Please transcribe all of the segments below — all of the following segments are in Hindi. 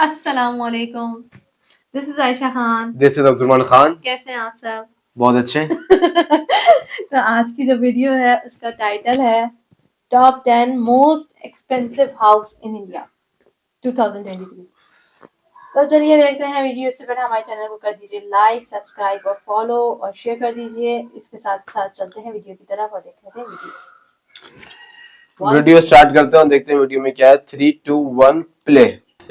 अस्सलामुअलैकुम। This is Ayesha Khan. This is Abdul Rahman Khan. कैसे हैं आप सब? बहुत अच्छे। तो आज की जो वीडियो है उसका टाइटल है top 10 most expensive house in India 2023। तो चलिए देखते हैं वीडियो। इससे पहले हमारे चैनल को कर दीजिए लाइक, सब्सक्राइब और फॉलो और शेयर कर दीजिए। इसके साथ साथ चलते हैं वीडियो की तरफ और देख लेते हैं वीडियो स्टार्ट करते हैं और देखते हैं वीडियो में क्या है। 3, 2, 1 प्ले।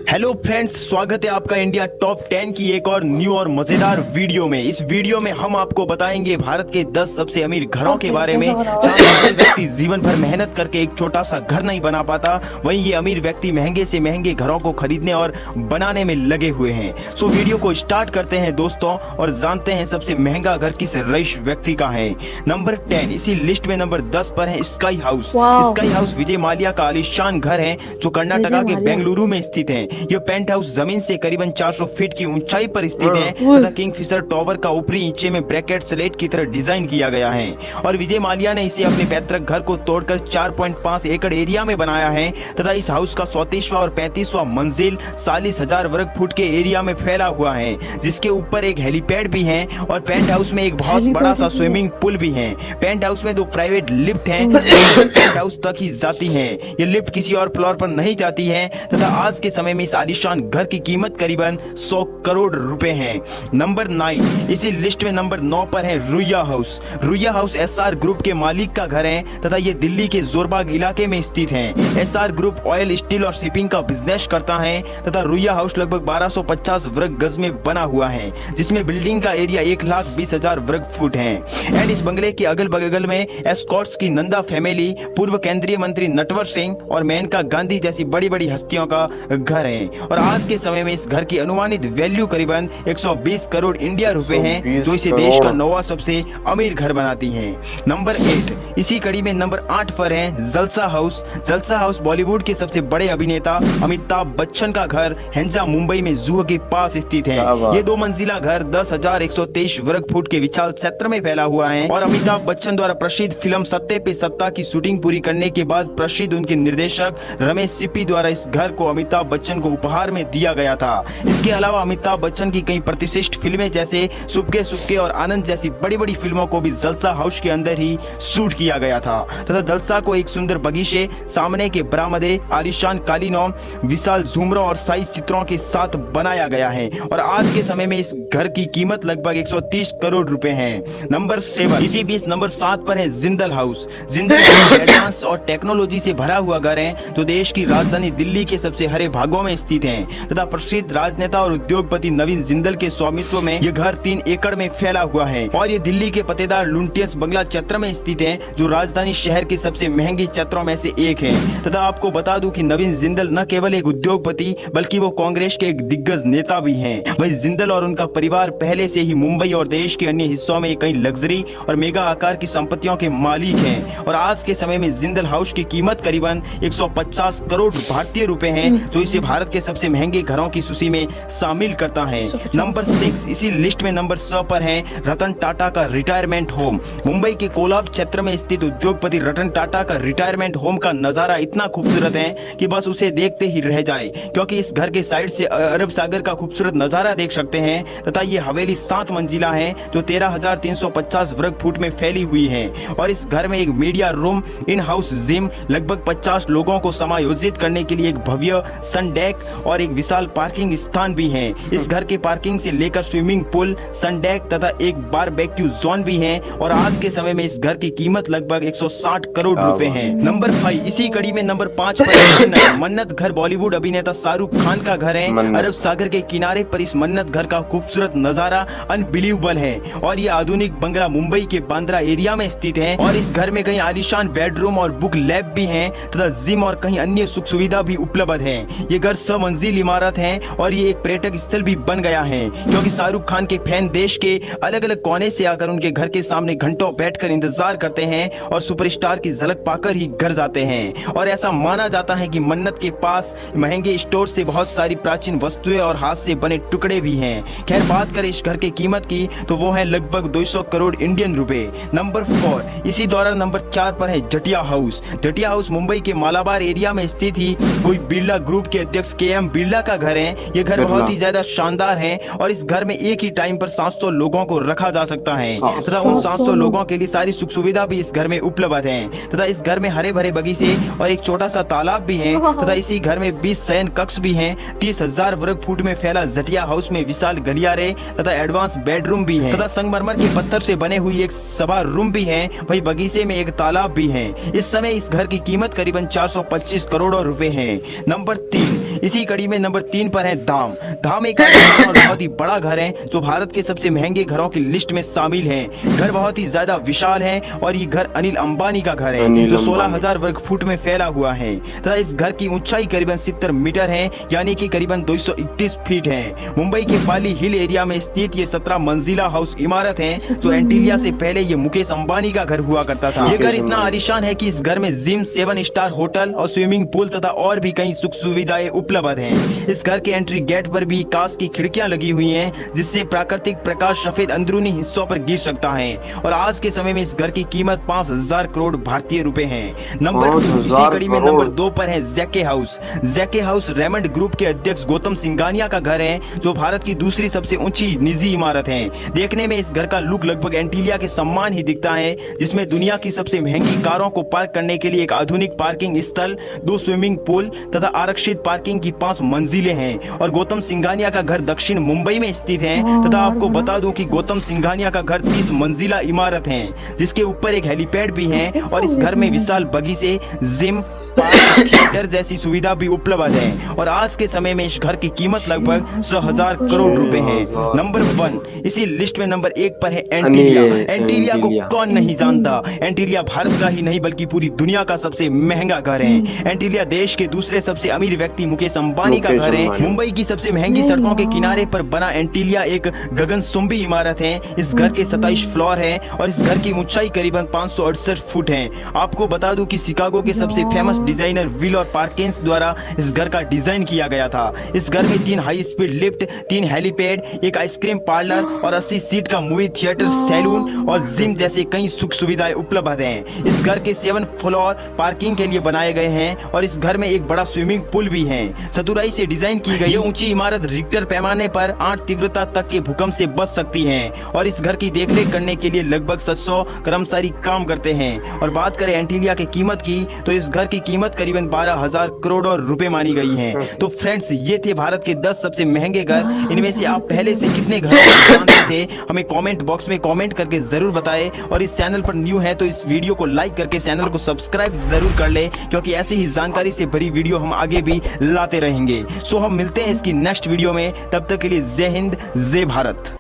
हेलो फ्रेंड्स, स्वागत है आपका इंडिया टॉप 10 की एक और न्यू और मजेदार वीडियो में। इस वीडियो में हम आपको बताएंगे भारत के 10 सबसे अमीर घरों के बारे में। जहाँ व्यक्ति जीवन भर मेहनत करके एक छोटा सा घर नहीं बना पाता, वहीं ये अमीर व्यक्ति महंगे से महंगे घरों को खरीदने और बनाने में लगे हुए हैं। सो वीडियो को स्टार्ट करते हैं दोस्तों और जानते हैं सबसे महंगा घर किस रईस व्यक्ति का है। नंबर 10, इसी लिस्ट में नंबर 10 पर है sky house. Sky house Vijay Mallya का आलीशान घर है जो कर्नाटका के बेंगलुरु में स्थित है। यह पेंट हाउस जमीन से करीबन 400 फीट की ऊंचाई पर स्थित है तथा किंगफिशर टावर का ऊपरी हिस्से में ब्रैकेट स्लेट की तरह डिजाइन किया गया है। और विजय माल्या ने इसे अपने पैतृक घर को तोड़कर 4.5 एकड़ एरिया में बनाया है तथा इस हाउस का 34वां और 35वां मंजिल 40,000 वर्ग फुट के एरिया में फैला हुआ है, जिसके ऊपर एक हेलीपैड भी है और पेंट हाउस में एक बहुत बड़ा सा स्विमिंग पूल भी है। पेंट हाउस में 2 प्राइवेट लिफ्ट हैं पेंट हाउस तक ही जाती हैं। ये लिफ्ट किसी और फ्लोर पर नहीं जाती है तथा आज के समय में इस आलीशान घर की कीमत करीबन 100 करोड़ रुपए है। नंबर 9, इसी लिस्ट में नंबर 9 पर है Ruia house. Ruia house SR group के मालिक का घर है तथा ये दिल्ली के जोरबाग इलाके में स्थित है। एसआर ग्रुप ऑयल, स्टील और शिपिंग का बिजनेस करता है तथा रुइया हाउस लगभग 1250 वर्ग गज में बना हुआ है, जिसमें बिल्डिंग का एरिया 1,20,000 वर्ग फुट है। एंड इस बंगले के अगल बगल में एस्कॉर्ट्स की नंदा फैमिली, पूर्व केंद्रीय मंत्री नटवर सिंह और मेनका गांधी जैसी बड़ी बड़ी हस्तियों का घर है। और आज के समय में इस घर की अनुमानित वैल्यू करीबन 120 करोड़ इंडिया रुपए हैं, जो इसे देश का 9वां सबसे अमीर घर बनाती है। नंबर 8, इसी कड़ी में नंबर 8 पर है जलसा हाउस। जलसा हाउस बॉलीवुड के सबसे बड़े अभिनेता अमिताभ बच्चन का घर हेंजा मुंबई में जूहू के पास स्थित है। ये 2 मंजिला घर 10,123 वर्ग फुट के विशाल क्षेत्र में फैला हुआ है और अमिताभ बच्चन द्वारा प्रसिद्ध फिल्म सत्ते पे सत्ता की शूटिंग पूरी करने के बाद प्रसिद्ध उनके निर्देशक रमेश सिप्पी द्वारा इस घर को अमिताभ बच्चन को उपहार में दिया गया था। इसके अलावा अमिताभ बच्चन की कई प्रतिष्ठित फिल्में जैसे सुबके सुबके और आनंद जैसी बड़ी बड़ी फिल्मों को भी जलसा हाउस के अंदर ही शूट किया गया था तथा जलसा को एक सुंदर बगीचे, सामने के बरामदे, आलीशान कालीनों, विशाल झूमरों और साइज चित्रों के साथ बनाया गया है। और आज के समय में इस घर की कीमत लगभग 130 करोड़ रुपए है। नंबर 7, इसी बीच नंबर 7 पर है Jindal house. Jindal house advance और टेक्नोलॉजी से भरा हुआ घर है जो देश की राजधानी दिल्ली के सबसे हरे भागों में स्थित है तथा प्रसिद्ध राजनेता और उद्योगपति नवीन जिंदल के स्वामित्व में यह घर 3 एकड़ में फैला हुआ है और ये दिल्ली के पतेदार लुंटियस बंगला क्षेत्र में स्थित है, जो राजधानी शहर के सबसे महंगे क्षेत्रों में से एक है। तथा आपको बता दूं कि नवीन जिंदल न केवल एक उद्योगपति बल्कि वो कांग्रेस के एक दिग्गज नेता भी हैं। वही जिंदल और उनका परिवार पहले से ही मुंबई और देश के अन्य हिस्सों में कई लग्जरी और मेगा आकार की संपत्तियों के मालिक हैं और आज के समय में जिंदल हाउस की कीमत करीबन 150 करोड़ भारतीय रुपए है, जो इसे भारत के सबसे महंगे घरों की सूची में शामिल करता है। नंबर 6, इसी लिस्ट में नंबर 6 पर है रतन टाटा का रिटायरमेंट होम। मुंबई के कोलाब क्षेत्र में स्थित उद्योगपति रतन टाटा का रिटायरमेंट होम का नजारा इतना खूबसूरत है कि बस उसे देखते ही रह जाए, क्योंकि इस घर के साइड से अरब सागर का खूबसूरत नजारा देख सकते हैं तथा ये हवेली 7 मंजिला है जो 13,350 वर्ग फुट में फैली हुई है। और इस घर में एक media room, in house gym, लगभग 50 लोगों को समायोजित करने के लिए एक भव्य सन डेक और एक विशाल पार्किंग स्थान भी है। इस घर के पार्किंग से लेकर स्विमिंग पूल, सन डेक तथा एक बारबेक्यू जोन भी है और आज के समय में इस घर की कीमत लगभग 160 करोड़ रुपए है। नंबर 5, इसी कड़ी में नंबर 5 पर मन्नत घर बॉलीवुड अभिनेता शाहरुख खान का घर है। अरब सागर के किनारे पर इस मन्नत घर का खूबसूरत नजारा अनबिलीवेबल है और ये आधुनिक बंगला मुंबई के बांद्रा एरिया में स्थित है और इस घर में कई आलीशान बेडरूम और बुक लैब भी हैं तथा जिम और कई अन्य सुख सुविधा भी उपलब्ध है। ये घर 100 मंजिल इमारत है और ये एक पर्यटक स्थल भी बन गया है, क्योंकि शाहरुख खान के फैन देश के अलग अलग कोने से आकर उनके घर के सामने घंटों बैठकर इंतजार करते हैं और सुपरस्टार की झलक पाकर ही घर जाते हैं। और ऐसा माना जाता है कि मन्नत के पास महंगे स्टोर से बहुत सारी प्राचीन वस्तुएं और हाथ से बने टुकड़े भी हैं। खैर, बात करें इस घर की कीमत की तो वो है लगभग 200 करोड़ इंडियन रुपए। नंबर 4, इसी दौरान नंबर 4 पर है जटिया हाउस। जटिया हाउस मुंबई के मालाबार एरिया में स्थित ही कोई बिरला ग्रुप के अध्यक्ष KM बिरला का घर है। ये घर बहुत ही ज्यादा शानदार है और इस घर में एक ही टाइम पर 700 लोगों को रखा जा सकता है तथा उन 700 लोगों के लिए सारी सुख सुविधा भी इस घर में उपलब्ध है तथा इस घर में हरे भरे बगीचे और एक छोटा सा तालाब भी है तथा इसी घर में 20 शयन कक्ष भी हैं। 30,000 वर्ग फुट में फैला जटिया हाउस में विशाल गलियारे तथा एडवांस बेडरूम भी है तथा संगमरमर के पत्थर से बने हुई एक सभा रूम भी है। वही बगीचे में एक तालाब भी है। इस समय इस घर की कीमत करीबन 425 करोड़ रुपए है। नंबर 3, इसी कड़ी में नंबर 3 पर है धाम। धाम एक आलीशान और बहुत ही बड़ा घर है जो भारत के सबसे महंगे घरों की लिस्ट में शामिल है। घर बहुत ही ज्यादा विशाल है और ये घर अनिल अंबानी का घर है जो 16,000 वर्ग फुट में फैला हुआ है तथा इस घर की ऊंचाई करीबन 70 मीटर है यानी कि करीबन 231 फीट है। मुंबई के पाली हिल एरिया में स्थित ये 17 मंजिला हाउस इमारत है जो एंटीलिया से पहले ये मुकेश अंबानी का घर हुआ करता था। ये घर इतना आलीशान है कि इस घर में जिम, 7 स्टार होटल और स्विमिंग पूल तथा और भी कई सुख सुविधाएं उपलब्ध हैं। इस घर के एंट्री गेट पर भी कांच की खिड़कियां लगी हुई हैं जिससे प्राकृतिक प्रकाश सफेद अंदरूनी हिस्सों पर गिर सकता है और आज के समय में इस घर की कीमत 5,000 करोड़ भारतीय रुपए है। नंबर 2, इसी कड़ी में नंबर 2 पर है जेके हाउस। जेके हाउस रेमंड ग्रुप के अध्यक्ष गौतम सिंघानिया का घर है जो भारत की दूसरी सबसे ऊंची निजी इमारत है। देखने में इस घर का लुक लगभग एंटीलिया के सम्मान ही दिखता है जिसमें दुनिया की सबसे महंगी कारों को पार्क करने के लिए एक आधुनिक पार्किंग स्थल, 2 स्विमिंग पूल तथा आरक्षित पार्किंग की 5 मंजिलें हैं और गौतम सिंघानिया का घर दक्षिण मुंबई में स्थित है तथा आपको बता दूं कि गौतम सिंघानिया का घर 30 मंजिला इमारत है जिसके ऊपर एक हेलीपैड भी है और इस घर में विशाल बगीचे, जिम, थिएटर जैसी सुविधा भी उपलब्ध है और आज के समय में इस घर की कीमत लगभग 100,000 करोड़ रुपए है। नंबर 1, इसी लिस्ट में नंबर 1 पर है एंटीलिया। एंटीलिया को कौन नहीं जानता। एंटीलिया भारत का ही नहीं बल्कि पूरी दुनिया का सबसे महंगा घर है। एंटीलिया देश के दूसरे सबसे अमीर व्यक्ति मुकेश अंबानी का घर है। मुंबई की सबसे महंगी सड़कों के किनारे पर बना एंटीलिया एक गगनचुंबी इमारत है। इस घर के 27 फ्लोर है और इस घर की ऊंचाई करीबन 568 फुट है। आपको बता दूं कि शिकागो के सबसे फेमस डिजाइनर विल और पार्किंस द्वारा इस घर का डिजाइन किया गया था। इस घर में 3 हाई स्पीड लिफ्ट, 3 हेलीपैड, एक आइसक्रीम पार्लर और 80 सीट का मूवी थिएटर, सैलून और जिम जैसे कई सुख सुविधाएं उपलब्ध हैं। इस घर के 7 फ्लोर पार्किंग के लिए बनाए गए हैं और इस घर में एक बड़ा स्विमिंग पूल भी है। चतुराई से डिजाइन की गई ऊंची इमारत रिक्टर पैमाने पर 8 तीव्रता तक के भूकंप से बच सकती है और इस घर की देखरेख करने के लिए लगभग 700 कर्मचारी काम करते हैं। और बात करें एंटीलिया की कीमत की तो इस घर की कीमत करीबन 12,000 करोड़ रुपए मानी गई है। तो फ्रेंड्स, ये थे भारत के 10 सबसे महंगे घर। इनमें से आप पहले से कितने घरों को जानते थे हमें कमेंट बॉक्स में कमेंट करके जरूर बताएं और इस चैनल पर न्यू है तो इस वीडियो को लाइक करके चैनल को सब्सक्राइब जरूर कर ले क्योंकि ऐसी ही जानकारी से भरी वीडियो हम आगे भी लाते रहेंगे। सो हम मिलते हैं इसकी नेक्स्ट वीडियो में, तब तक के लिए जय हिंद, जय भारत।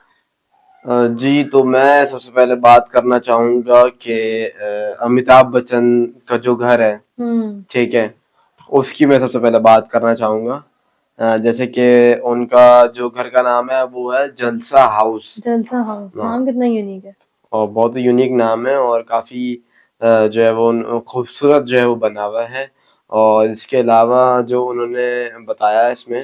जी, तो मैं सबसे पहले बात करना चाहूंगा कि अमिताभ बच्चन का जो घर है, ठीक है, उसकी मैं सबसे पहले बात करना चाहूंगा। जैसे कि उनका जो घर का नाम है वो है जलसा हाउस। जलसा हाउस, नाम कितना यूनिक है और बहुत ही यूनिक नाम है और काफी जो है वो खूबसूरत जो है वो बना हुआ है। और इसके अलावा जो उन्होंने बताया इसमें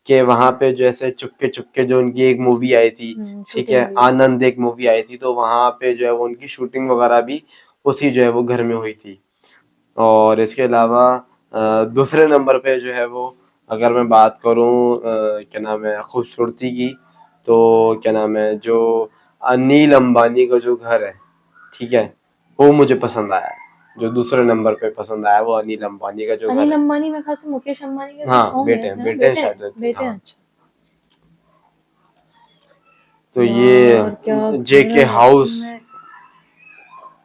कि वहां पे जैसे चुपके चुपके जो उनकी एक मूवी आई थी, ठीक है, आनंद एक मूवी आई थी, तो वहां पे जो है वो उनकी शूटिंग वगैरह भी उसी जो है वो घर में हुई थी। और इसके अलावा दूसरे नंबर पे जो है वो अगर मैं बात करूं क्या नाम है खूबसूरती की, तो क्या नाम है जो अनिल अंबानी का जो घर है, ठीक है, वो मुझे पसंद आया। जो दूसरे नंबर पे पसंद आया वो अनिल अंबानी का जो घर अनिल है। अंबानी में खास मुकेश अंबानी के हाँ, बेटे हैं शायद। बेटे हाँ। अच्छा। तो ये जेके हाउस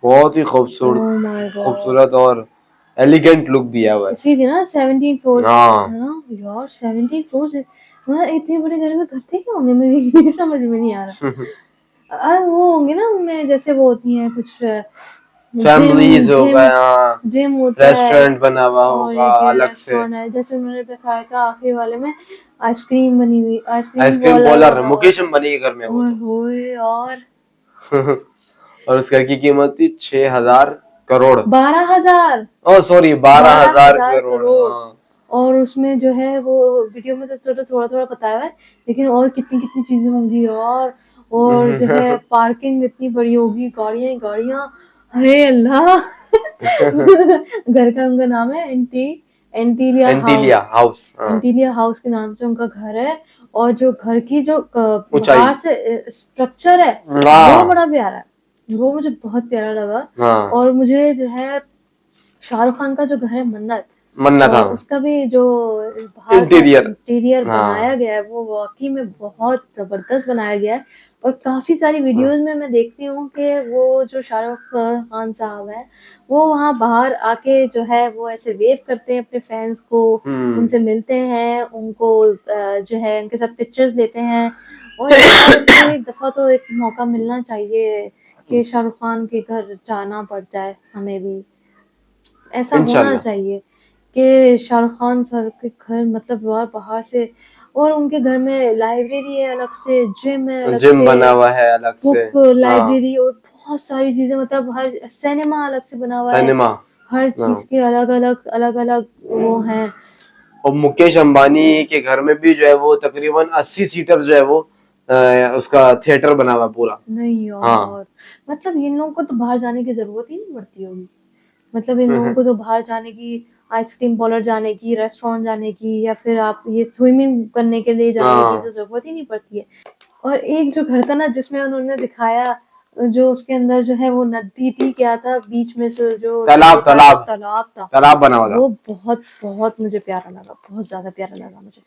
बहुत ही खूबसूरत और एलिगेंट लुक दिया हुआ है। इसी थी ना 17 फ्लोर हाँ। है ना यार, 17 फ्लोर से मतलब इतने बड़े घर में करते क्या होंगे, मुझे समझ में नहीं आ रहा। वो होंगे ना उनमें जैसे वो होती हैं कुछ फैमिलीज हो गया, जिम होता है, रेस्टोरेंट बना हुआ होगा अलग से। जैसे उन्होंने दिखाया था आखिरी वाले में आइसक्रीम बनी हुई, आइसक्रीम बॉलर मुकेश अंबानी के घर में वो ओए यार। और उस घर की कीमत थी 6,000 करोड़। 12,000 oh sorry 12,000 crore. हाँ। और उसमें जो है वो वीडियो में तो थोड़ा थोड़ा बताया है, लेकिन और कितनी कितनी चीजें होंगी यार। और जो है पार्किंग इतनी बड़ी होगी, गाड़ियां, अरे अल्लाह। घर का उनका नाम है एंटीलिया एंटीलिया हाउस। हाउस, हाँ, एंटीलिया हाउस के नाम से उनका घर है। और जो घर की जो ऊंचाई, बाहर से स्ट्रक्चर है वो हाँ, बड़ा प्यारा है, वो मुझे बहुत प्यारा लगा। हाँ, और मुझे जो है शाहरुख खान का जो घर है मन्नत, मन्नत, हाँ, उसका भी जो बाहर का इंटीरियर, इंटीरियर हाँ, बनाया गया है वो वाकई में बहुत जबरदस्त बनाया गया है। और काफी सारी वीडियोस में मैं देखती हूँ कि वो जो शाहरुख खान साहब है वो वहाँ बाहर आके जो है वो ऐसे वेव करते हैं अपने फैंस को, उनसे मिलते हैं, उनको जो है उनके साथ पिक्चर्स लेते हैं। और एक दफा तो एक मौका मिलना चाहिए कि शाहरुख खान के घर जाना पड़ जाए हमें भी, ऐसा होना इंशाल्लाह, चाहिए कि शाहरुख खान सर के घर मतलब बाहर बाहर से। और उनके घर में लाइब्रेरी है अलग से, जिम है अलग जिम से, बना हुआ है अलग से, बुक हाँ, लाइब्रेरी और बहुत सारी चीजें, मतलब हर सिनेमा अलग से बना हुआ है, सिनेमा, हर हाँ, चीज के अलग अलग वो हैं। और मुकेश अंबानी के घर में भी जो है वो तकरीबन 80 सीटर जो है वो उसका थिएटर बना हुआ है पूरा, नहीं हाँ, यार, मतलब इन लोगों को तो बाहर जाने की जरूरत ही नहीं पड़ती होगी। मतलब इन लोगों को तो बाहर जाने की, आइसक्रीम पार्लर जाने की, रेस्टोरेंट जाने की, या फिर आप ये स्विमिंग करने के लिए जाने की हाँ, तो जरूरत ही नहीं पड़ती है। और एक जो घर था ना जिसमें उन्होंने दिखाया, जो उसके अंदर जो है वो नदी थी, क्या था बीच में से जो तालाब, निकलता है, तालाब, तालाब था, तालाब बना हुआ था, वो बहुत बहुत मुझे प्यारा लगा, बहुत ज्यादा प्यारा लगा मुझे।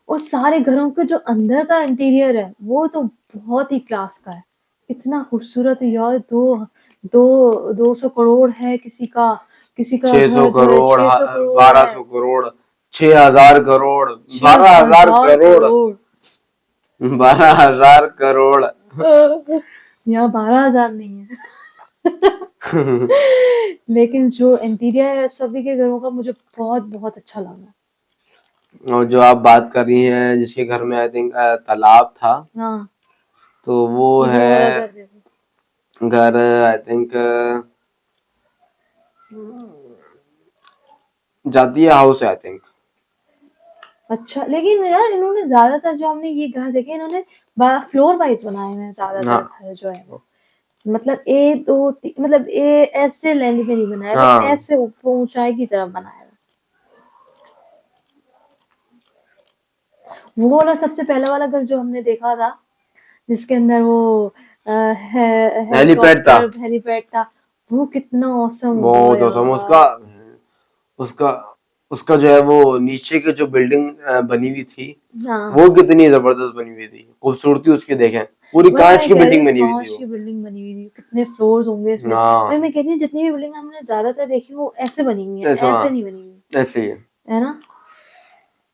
और सारे घरों के जो अंदर का इंटीरियर है वो तो बहुत ही क्लास का है, इतना खूबसूरत है यार। 200 करोड़ है किसी का 600 घर जो है करोड़, 600 करोड़ है, 1200 करोड़, 6000 करोड़, 12,000 6,000 करोड़, करोड़ 12,000 करोड़। यहाँ 12,000 नहीं है। लेकिन जो इंटीरियर है सभी के घरों का मुझे बहुत बहुत अच्छा लगा। और जो आप बात कर रही हैं जिसके घर में आई थिंक तालाब था, हाँ, तो वो वो वाला है घर देखो। घर आई थिंक जातिया हाउस है आई थिंक। अच्छा, लेकिन यार इन्होंने ज्यादातर जो हमने ये घर देखे इन्होंने फ्लोर वाइज बनाए हुए हैं ज्यादातर हाँ, घर जो है वो, मतलब ए दो मतलब ए ऐसे लेंथ में नहीं बनाया, बस हाँ, ऐसे ऊपर ऊंचाई की तरफ बनाया है। वो वाला सबसे पहला वाला घर जो हमने देखा था जिसके अंदर वो हेलीपैड था, हेलीकॉप्टर हेलीपैड था, वो कितना औसम होगा बहुत औसम उसका, यार। उसका उसका जो है वो नीचे की जो बिल्डिंग बनी हुई थी हाँ, वो कितनी जबरदस्त बनी हुई थी, खूबसूरती उसकी देखें, पूरी वही कांच मैं की कह रही बिल्डिंग हूँ बनी हुई थी कांच वो, की बिल्डिंग बनी हुई थी, कितने फ्लोर्स होंगे इसमें। वही हाँ, मैं कह रही हूँ जितनी भी बिल्डिंग हमने ज्यादातर देखी वो ऐसे बनी हुई है, ऐसा, ऐसे हाँ, नहीं बनी हुई ऐसे ही है। है ना।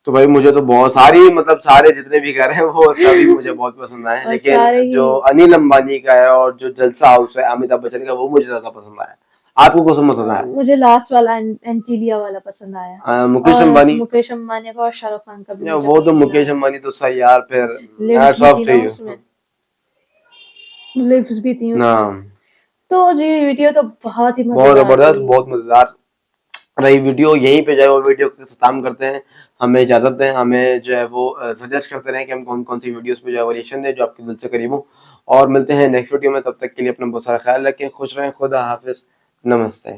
तो भाई मुझे तो बहुत सारी मतलब सारे जितने भी घर हैं वो सभी मुझे बहुत पसंद आए, और लेकिन सारे ही, जो अनिल अंबानी का है और जो जलसा हाउस है अमिताभ बच्चन का वो मुझे ज्यादा पसंद आया। आपको कौन सा पसंद आया? मुझे लास्ट वाला एंटीलिया वाला पसंद आया। मुकेश और अंबानी, मुकेश अंबानी का और शाहरुख खान का भी या मुझे वो तो पसंद मुकेश आया। अंबानी तो सही यार, फिर लिव्स हैट्स भी ऑफ थी टू ना यू उसमें, लिव्स भी थी ना, उसमें। तो जी वीडियो तो बहुत ही बहुत मजेदार जबरदस्त, थी। बहुत मजेदार रही वीडियो। यहीं पे जो है वो वीडियो का खत्म करते हैं, हमें इजाजत दें, हमें जो है वो सजेस्ट करते रहें कि हम कौन कौन सी वीडियोस पे जो है वो रिएक्शन दें जो आपके दिल से करीब हो। और मिलते हैं नेक्स्ट वीडियो में, तब तक के लिए अपना बहुत सारा ख्याल रखें, खुश रहें, खुदा हाफिज, नमस्ते।